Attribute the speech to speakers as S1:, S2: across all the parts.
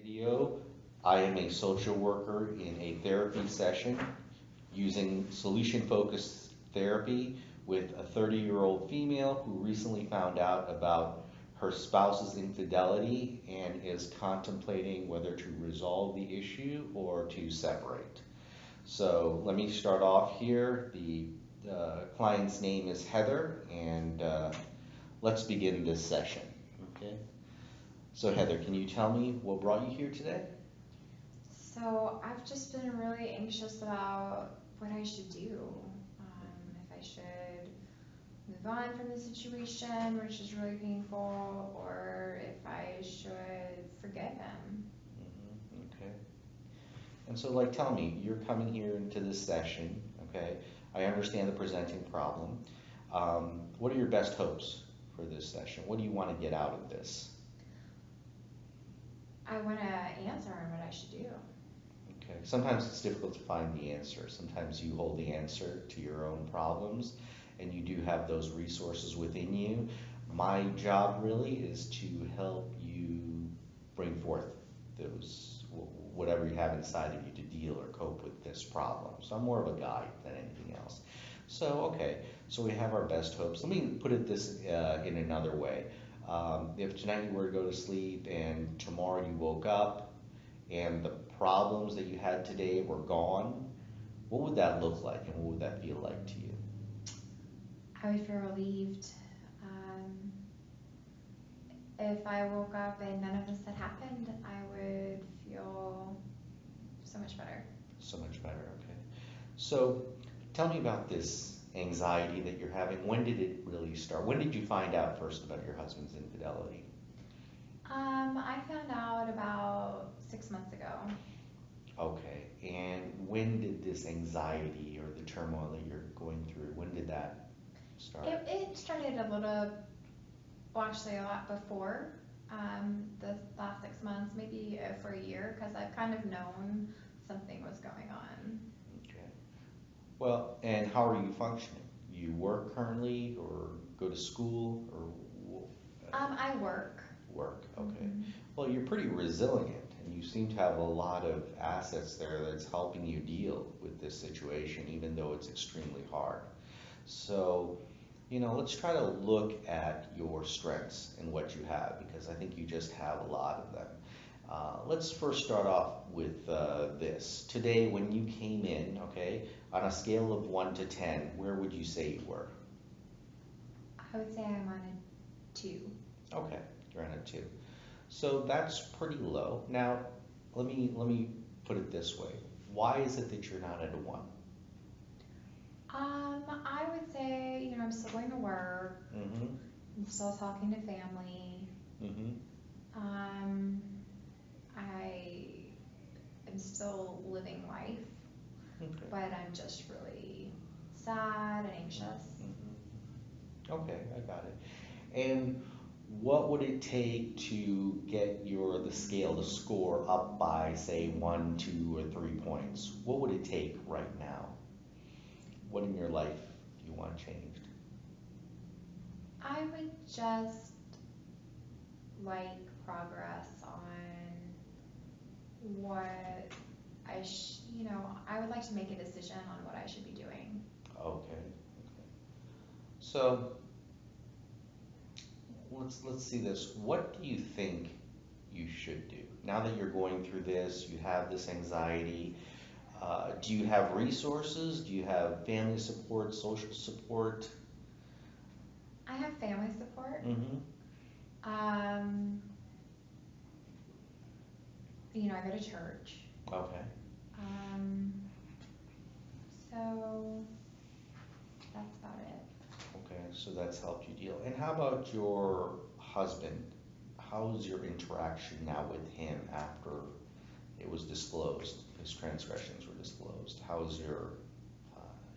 S1: video. I am a social worker in a therapy session using solution-focused therapy with a 30-year-old female who recently found out about her spouse's infidelity and is contemplating whether to resolve the issue or to separate. So let me start off here. The client's name is Heather, and let's begin this session. Okay. So Heather, can you tell me what brought you here today?
S2: So I've just been really anxious about what I should do. If I should move on from the situation, which is really painful, or if I should forgive him.
S1: Okay. And so, like, tell me, you're coming here into this session, okay? I understand the presenting problem. What are your best hopes for this session? What do you want to get out of this?
S2: I want to answer on what I should do.
S1: Okay. Sometimes it's difficult to find the answer. Sometimes you hold the answer to your own problems, and you do have those resources within you. My job really is to help you bring forth those whatever you have inside of you to deal or cope with this problem. So I'm more of a guide than anything else. So okay, so we have our best hopes. Let me put it this in another way. If tonight you were to go to sleep and tomorrow you woke up and the problems that you had today were gone, what would that look like and what would that feel like to you?
S2: I would feel relieved. Um, if I woke up and none of this had happened, I would feel so much better.
S1: So much better, okay. So tell me about this anxiety that you're having. When did it really start? When did you find out first about your husband's infidelity?
S2: I found out about 6 months ago.
S1: Okay, and when did this anxiety or the turmoil that you're going through, when did that start?
S2: It started a little, well, actually a lot before the last 6 months, maybe for a year, because I've kind of known something was going on.
S1: Okay. Well, and how are you functioning? You work currently or go to school or
S2: I work.
S1: work? Okay.
S2: hmm
S1: Well, you're pretty resilient and you seem to have a lot of assets there that's helping you deal with this situation, even though it's extremely hard. So, let's try to look at your strengths and what you have because I think you just have a lot of them. Let's first start off with this. Today, when you came in, okay, on a scale of 1 to 10, where would you say you were?
S2: I would say I'm on a 2.
S1: Okay, you're on a 2. So that's pretty low. Now, let me put it this way. Why is it that you're not at a 1?
S2: I would say, I'm still going to work.
S1: Mm-hmm.
S2: I'm still talking to family.
S1: Mm-hmm.
S2: Um, I am still living life,
S1: Okay.
S2: but I'm just really sad and anxious.
S1: Mm-hmm. Okay, I got it. And what would it take to get the scale, the score up by say 1, 2, or 3 points? What would it take right now? What in your life do you want changed?
S2: I would just like progress on what I would like to make a decision on what I should be doing.
S1: Okay. Okay. So let's see this. What do you think you should do now that you're going through this? You have this anxiety. Do you have resources? Do you have family support, social support?
S2: I have family support.
S1: Mm-hmm.
S2: Um, I go to church.
S1: Okay.
S2: Um, so that's about it.
S1: Okay. So that's helped you deal. And how about your husband? How's your interaction now with him after it was disclosed, his transgressions were disclosed? How's your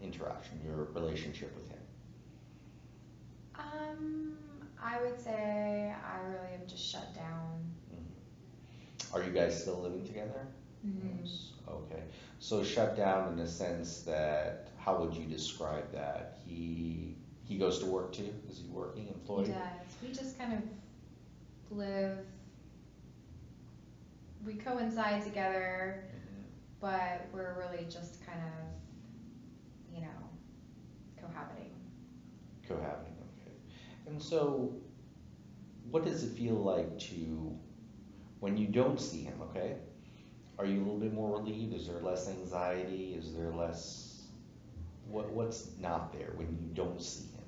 S1: interaction, your relationship with him?
S2: Um, I would say I really am just shut down.
S1: Mhm. Are you guys still living together?
S2: hmm
S1: Yes. Okay. So shut down in the sense that, how would you describe that? He goes to work too? Is he working,
S2: He
S1: employed?
S2: does. We just kind of live we coincide together,
S1: Mhm.
S2: but we're really just kind of, cohabiting.
S1: Cohabiting, okay. And so, what does it feel like to, when you don't see him, okay? Are you a little bit more relieved? Is there less anxiety? Is there less, what's not there when you don't see him?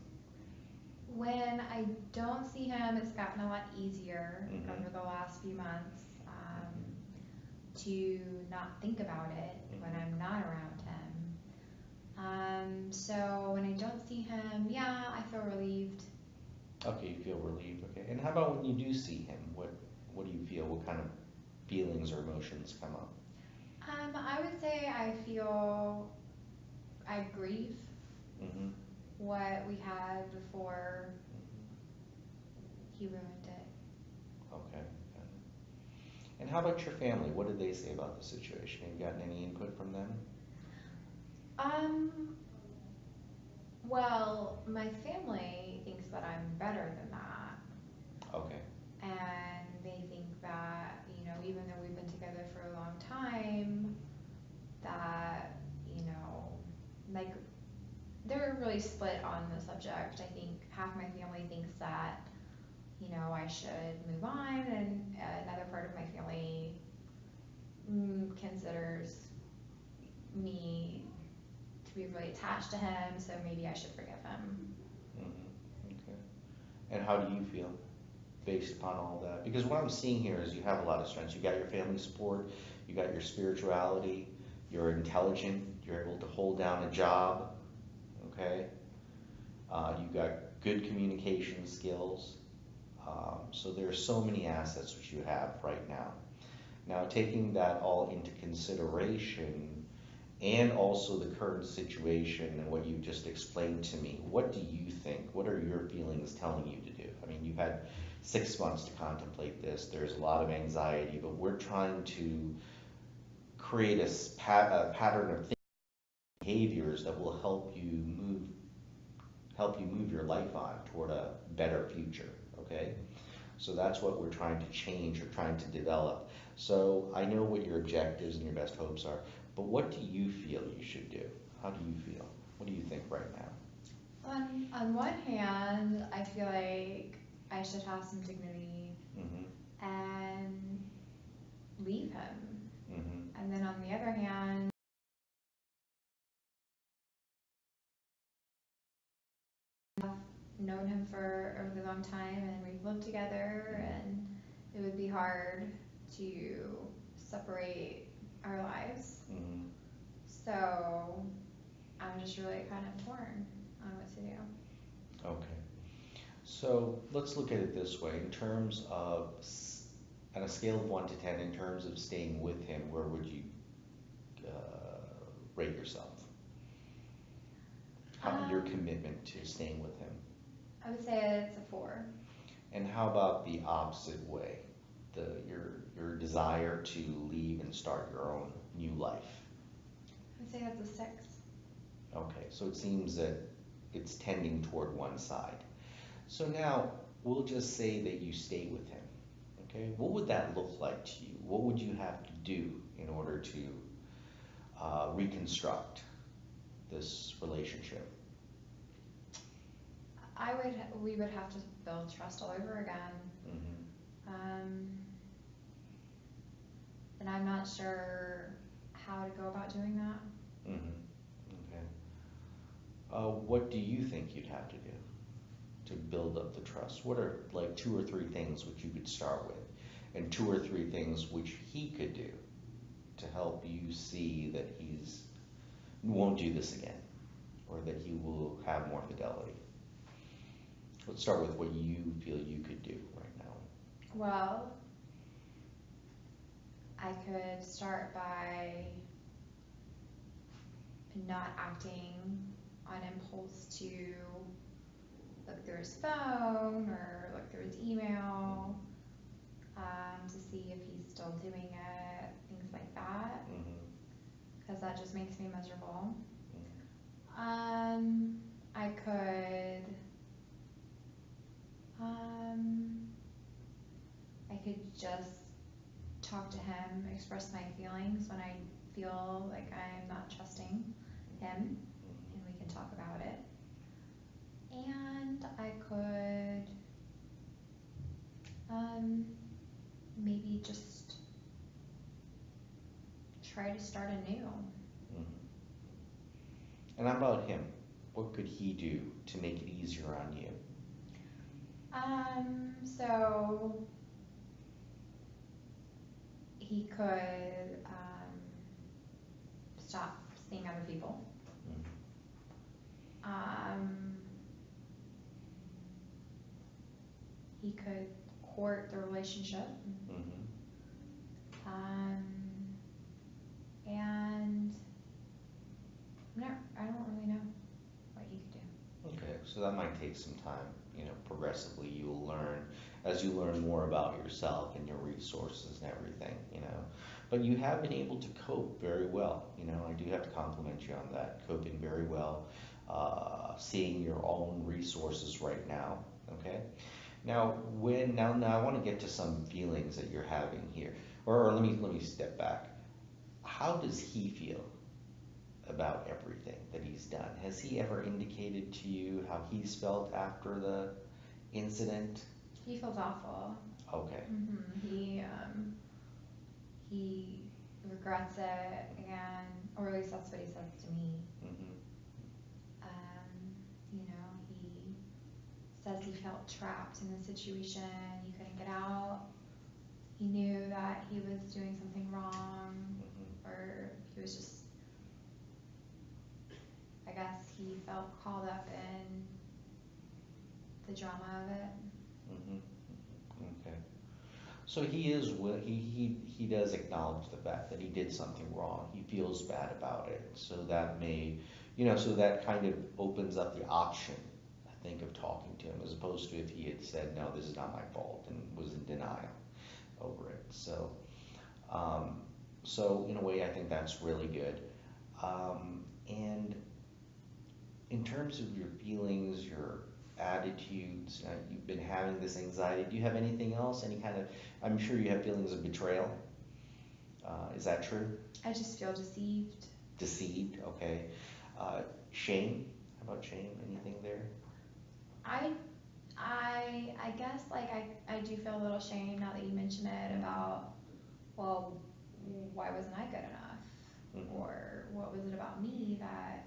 S2: When I don't see him, it's gotten a lot easier
S1: Mm-hmm.
S2: over the last few months,
S1: Mm-hmm.
S2: to not think about it when
S1: Mm-hmm.
S2: I'm not around him. So when I don't see him, yeah, I feel relieved.
S1: Okay, you feel relieved, okay. And how about when you do see him? What do you feel? What kind of feelings or emotions come up?
S2: I would say I grieve
S1: Mm-hmm.
S2: what we had before
S1: Mm-hmm.
S2: he ruined it.
S1: Okay. Got it. And how about your family? What did they say about the situation? Have you gotten any input from them?
S2: Um, well, my family thinks that I'm better than that.
S1: Okay.
S2: And they think that, even though we've been together for a long time, that, you know, like, they're really split on the subject. I think half my family thinks that, I should move on, and another part of my family considers me to be really attached to him, so maybe I should forgive him.
S1: Mm-hmm. Okay. And how do you feel based upon all that? Because what I'm seeing here is you have a lot of strengths. You got your family support, you got your spirituality, you're intelligent, you're able to hold down a job, okay? You got good communication skills. So there are so many assets which you have right now. Now, taking that all into consideration and also the current situation and what you just explained to me, what do you think? What are your feelings telling you to do? I mean, you've had 6 months to contemplate this. There's a lot of anxiety, but we're trying to create a pattern of behaviors that will help you move your life on toward a better future. Okay, so that's what we're trying to change or trying to develop. So I know what your objectives and your best hopes are, but what do you feel you should do? How do you feel? What do you think right now?
S2: On one hand, I feel like I should have some dignity
S1: Mm-hmm.
S2: and leave him.
S1: Mm-hmm.
S2: And then on the other hand, I've known him for a really long time, and we've lived together, and it would be hard to separate our lives.
S1: Mm-hmm.
S2: So I'm just really kind of torn on what to do.
S1: Okay. So let's look at it this way. In terms of, on a scale of 1 to 10, in terms of staying with him, where would you rate yourself? Your
S2: Um,
S1: commitment to staying with him.
S2: I would say it's a 4.
S1: And how about the opposite way? Your desire to leave and start your own new life.
S2: I would say that's a 6.
S1: Okay, so it seems that it's tending toward one side. So now we'll just say that you stay with him. Okay, what would that look like to you? What would you have to do in order to reconstruct this relationship?
S2: We would have to build trust all over again.
S1: Mm-hmm.
S2: Um, and I'm not sure how to go about doing that.
S1: Mm-hmm. Okay. What do you think you'd have to do to build up the trust? What are like 2 or 3 things which you could start with, and 2 or 3 things which he could do to help you see that he's won't do this again, or that he will have more fidelity? Let's start with what you feel you could do right now.
S2: Well, I could start by not acting on impulse to look through his phone or look through his email, to see if he's still doing it, things like that,
S1: Mm-hmm.
S2: because that just makes me miserable.
S1: Mm-hmm.
S2: Um, I could, um, I could just talk to him, express my feelings when I feel like I'm not trusting him, and we can talk about it. And I could, um, maybe just try to start anew.
S1: Mhm. And how about him? What could he do to make it easier on you?
S2: So he could, stop seeing other people.
S1: Mhm.
S2: Um, he could court the relationship.
S1: Mhm.
S2: Um, and I don't really know what he could do.
S1: Okay, so that might take some time. Progressively you will learn as you learn more about yourself and your resources and everything. But you have been able to cope very well. I do have to compliment you on that, coping very well, seeing your own resources right now. Okay. Now I want to get to some feelings that you're having here, or let me step back. How does he feel about everything that he's done? Has he ever indicated to you how he's felt after the incident?
S2: He feels awful.
S1: Okay.
S2: He regrets it, or at least that's what he says to me.
S1: Hmm.
S2: He says he felt trapped in the situation. He couldn't get out. He knew that he was doing something wrong,
S1: Hmm.
S2: or he was just, I guess he felt caught up in the drama of it.
S1: Hmm. Okay. So he is he does acknowledge the fact that he did something wrong. He feels bad about it. So that so that kind of opens up the option, I think, of talking to him, as opposed to if he had said, no, this is not my fault, and was in denial over it. Um, so in a way, I think that's really good. And in terms of your feelings, your attitudes, you've been having this anxiety. Do you have anything else? Any kind of, I'm sure you have feelings of betrayal. Is that true?
S2: I just feel deceived.
S1: Deceived, okay. Shame, how about shame? Anything there?
S2: I I guess like I do feel a little shame now that you mention it about, well, why wasn't I good enough?
S1: Hmm.
S2: Or what was it about me that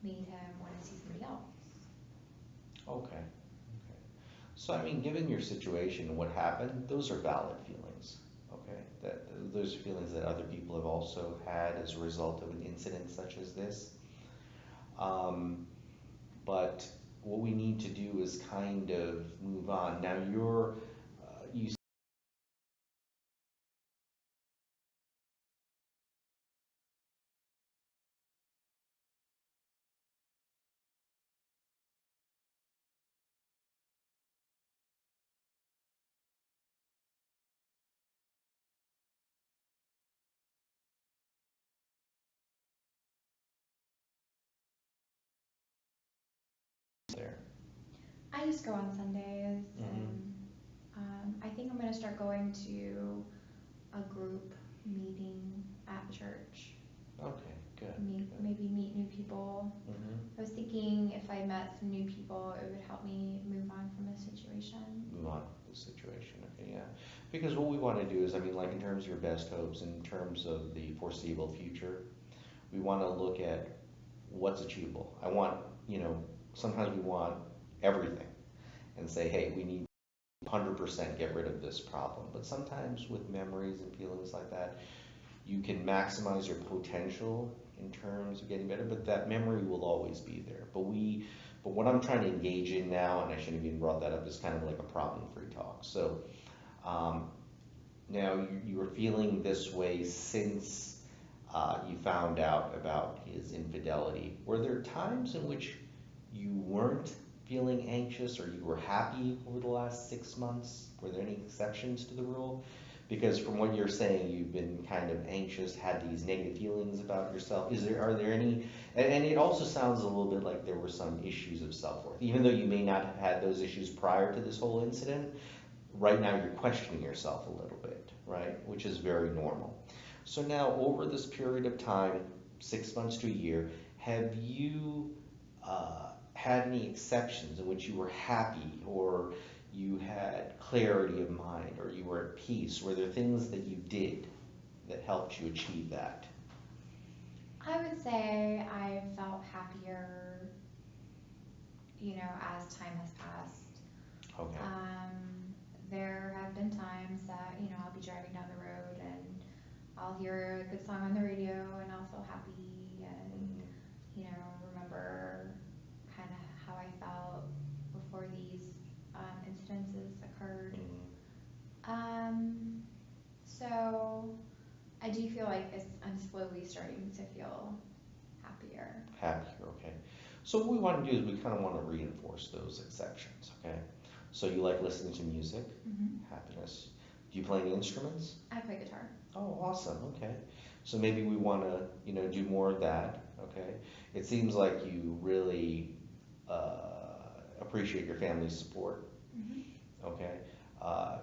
S2: made him want to see somebody else?
S1: Okay, okay. So, I mean, given your situation and what happened, those are valid feelings, okay? Those are feelings that other people have also had as a result of an incident such as this. Um, but what we need to do is kind of move on. Now, you there.
S2: I just go on Sundays,
S1: Hmm.
S2: and I think I'm going to start going to a group meeting at church.
S1: Okay, good, good.
S2: Maybe meet new people.
S1: Hmm.
S2: I was thinking if I met some new people, it would help me move on from this situation.
S1: Move on to the situation, okay, yeah. Because what we want to do is, I mean, like in terms of your best hopes, in terms of the foreseeable future, we want to look at what's achievable. Sometimes we want everything and say, hey, we need 100% get rid of this problem. But sometimes with memories and feelings like that, you can maximize your potential in terms of getting better, but that memory will always be there. But what I'm trying to engage in now, and I shouldn't have even brought that up, is kind of like a problem-free talk. So um, now you were feeling this way since you found out about his infidelity. Were there times in which you weren't feeling anxious, or you were happy over the last 6 months? Were there any exceptions to the rule? Because from what you're saying, you've been kind of anxious, had these negative feelings about yourself. Are there any, and it also sounds a little bit like there were some issues of self-worth, even though you may not have had those issues prior to this whole incident. Right now, you're questioning yourself a little bit, right? Which is very normal. So now, over this period of time, 6 months to a year, have you had any exceptions in which you were happy, or you had clarity of mind, or you were at peace? Were there things that you did that helped you achieve that?
S2: I would say I felt happier, as time has passed.
S1: Okay.
S2: There have been times that, I'll be driving down the road and I'll hear a good song on the radio and I'll feel happy and,
S1: Mhm.
S2: remember kind of how I felt before these incidences occurred.
S1: Mhm.
S2: So I do feel like I'm slowly starting to feel happier.
S1: Happier, okay. So what we want to do is we kind of want to reinforce those exceptions, okay? So you like listening to music, happiness. Do you play any instruments?
S2: I play guitar.
S1: Oh, awesome, okay. So maybe we want to, do more of that, okay? It seems like you really appreciate your family's support, okay?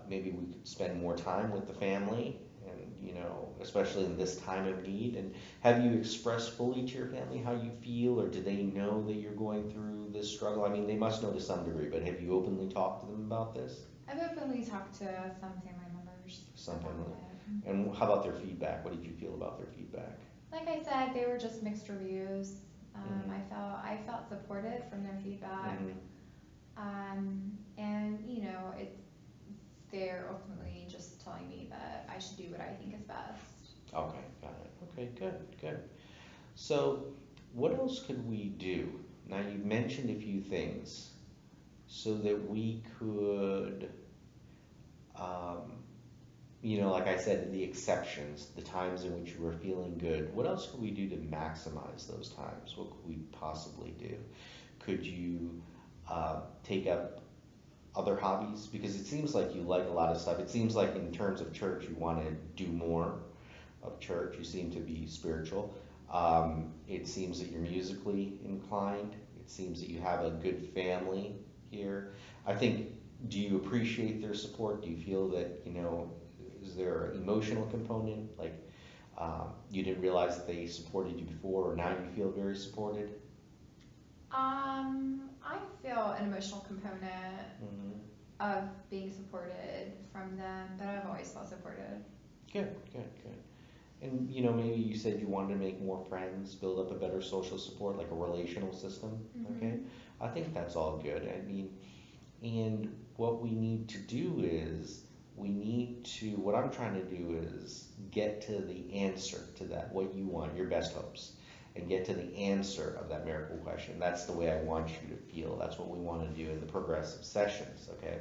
S1: Maybe we could spend more time with the family and, especially in this time of need. And have you expressed fully to your family how you feel, or do they know that you're going through this struggle? I mean, they must know to some degree, but have you openly talked to them about this?
S2: I've openly talked to some family members
S1: Some
S2: about
S1: family.
S2: it.
S1: And how about their feedback? What did you feel about their feedback?
S2: Like I said, they were just mixed reviews.
S1: Mhm.
S2: I felt supported from their feedback.
S1: Mhm.
S2: And they're ultimately just telling me that I should do what I think is best.
S1: Okay, got it. Okay, good, good. So, what else could we do? Now, you've mentioned a few things so that we could, um, like I said, the exceptions, the times in which you were feeling good. What else could we do to maximize those times? What could we possibly do? Could you take up other hobbies? Because it seems like you like a lot of stuff. It seems like in terms of church, you want to do more of church. You seem to be spiritual. It seems that you're musically inclined. It seems that you have a good family here. I think, do you appreciate their support? Do you feel that, is there an emotional component? Like, you didn't realize that they supported you before, or now you feel very supported?
S2: I feel an emotional component
S1: Hmm.
S2: of being supported from them, but I've always felt supported.
S1: Good, good, good. And maybe you said you wanted to make more friends, build up a better social support, like a relational system. Okay, I think that's all good. I mean, and what we need to do is what I'm trying to do is get to the answer to that, what you want, your best hopes, and get to the answer of that miracle question. That's the way I want you to feel. That's what we want to do in the progressive sessions. Okay,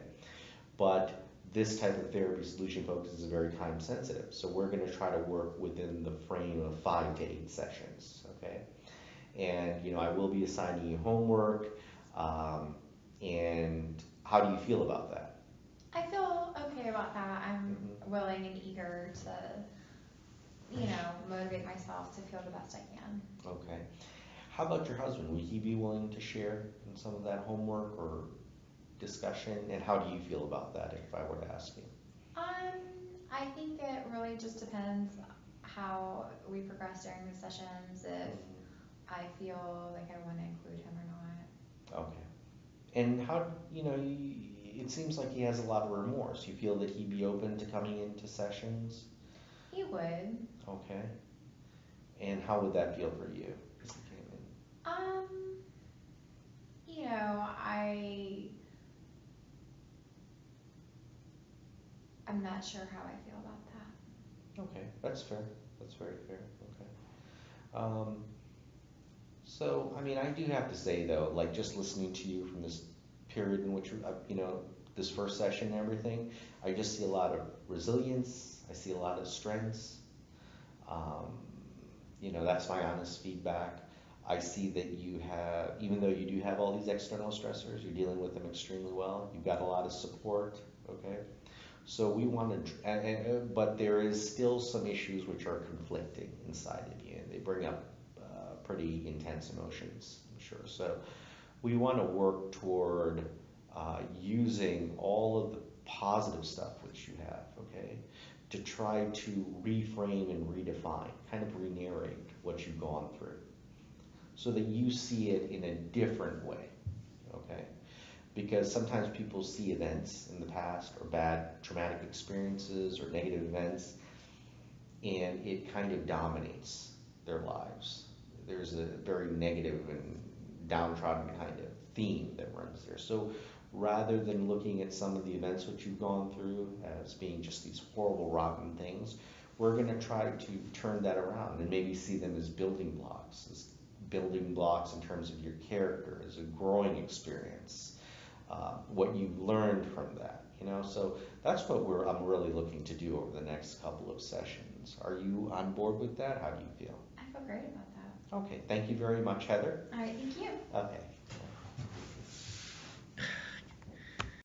S1: but this type of therapy, solution focus, is very time sensitive. So we're going to try to work within the frame of 5 to 8 sessions. Okay. And, I will be assigning you homework. And how do you feel about that?
S2: I feel okay about that. I'm
S1: Hmm.
S2: willing and eager to, motivate myself to feel the best I can.
S1: Okay. How about your husband? Would he be willing to share in some of that homework or discussion? And how do you feel about that if I were to ask you?
S2: Um, I think it really just depends how we progress during the sessions, if I feel like I want to include him or not.
S1: Okay. And how, it seems like he has a lot of remorse. You feel that he'd be open to coming into sessions?
S2: He would.
S1: Okay. And how would that feel for you if he came in?
S2: Um, I I'm not sure how I feel about that.
S1: Okay, that's fair. That's very fair. Okay. Um, so, I mean, I do have to say though, like just listening to you from this period in which, this first session and everything, I just see a lot of resilience. I see a lot of strengths. Um, that's my honest feedback. I see that you have, even though you do have all these external stressors, you're dealing with them extremely well. You've got a lot of support, okay? So we want to, but there is still some issues which are conflicting inside of you, and they bring up pretty intense emotions, I'm sure. So we want to work toward using all of the positive stuff which you have, okay, to try to reframe and redefine, kind of re-narrate what you've gone through so that you see it in a different way, okay? Because sometimes people see events in the past or bad traumatic experiences or negative events, and it kind of dominates their lives. There's a very negative and downtrodden kind of theme that runs there. So rather than looking at some of the events which you've gone through as being just these horrible, rotten things, we're going to try to turn that around and maybe see them as building blocks in terms of your character, as a growing experience, what you've learned from that. So that's what I'm really looking to do over the next couple of sessions. Are you on board with that? How do you feel?
S2: I feel great about that.
S1: Okay, thank you very much, Heather.
S2: All right, thank you.
S1: Okay.